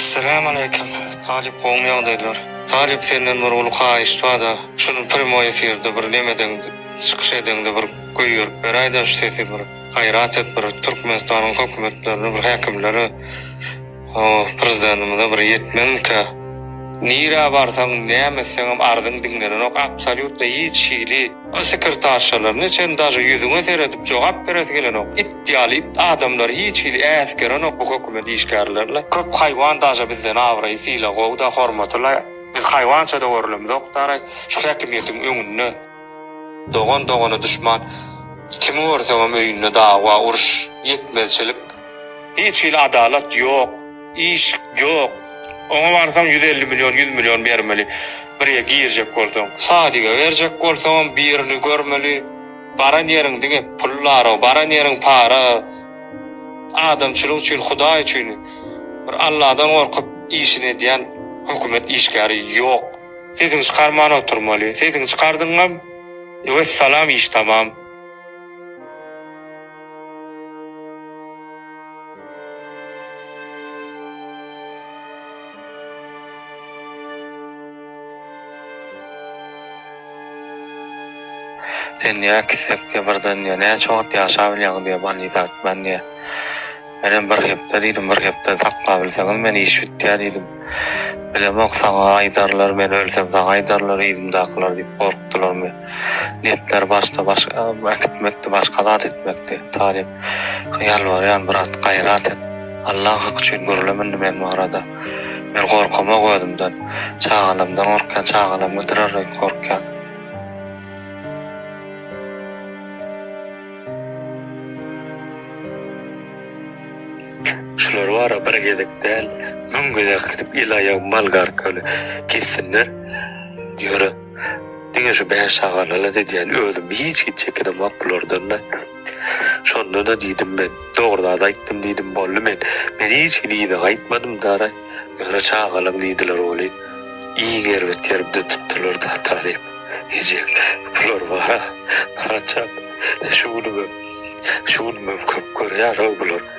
Assalamu alaikum. Talip qoňýan diýdiler. Talip senden bir uluqa iştwada. Şunu primo efirde bir nemeden çykyş edende bir goýup beraýda şu sesi bir gaýrat et bir Türkmenistanyň hökümetlerini bir häkimleri prezidentimize bir yetmenkä nira barsaň nämeseňem ardyň diňleren ok absolutda hiç şeýli o sekretarşalar neçen daşy ýüzüňe seredip jogap beresi gelen ok iddialy adamlar hiç şeýli äskeren ok bu hökümet işgärlerler köp haýwan daşy bizden awry fiýle gowda hormatla biz haýwança da görülemez okdara şu häkimiýetiň öňünde dogana düşman kimi görseňem öýünde dawa uruş yetmezçilik hiç şeýli adalet ýok iş ýok. Ona varsam 150 milyon 100 milyon bermeli. Birye girjek bolsaň, sadiga berjek bolsaň birini görmeli. Baran ýeriň diňe pullary, baran ýeriň para. Adamçylyk üçin, Hudaý üçin bir Allahdan gorkup işini diýen hökümet işgäri ýok. Siziň çykarmana oturmaly. Siziň çykardyňam, we salam iş tamam. Sen ya kisepke birden ya ne çok yaşabilýän diýe banizat ben ya. Benim bir hepde diýdim, bir hepde sakmabilsem men iş bitýär diýdim. Bilemok saňa aýdarlar, men ölsem saňa aýdarlar, ýüzümdäkiler diýip gorkdular men. Netler başda akitmekdi, başga zat etmekdi. Talip ýalbarýan bir at gaýrat et. Allah hak üçin görülemen men bu arada. Men gorkama goýdumdan, çağalamdan gorkan, çağalam götürerek gorkan. Şular var bir gedekden müngedek gidip ilaýa malgar köle kessinler ýöre diňe şu beş şagalarla diýen özüm hiç çekenem maklardan şonda da diýdim ben dogryda da aýtdym diýdim bolly men hiç diýdi aýtmadym dara ýöre çagalar diýdiler oly iyi gerwet ýerimde tutdular da Talip hiç bular var raçap şunu köp görýär bular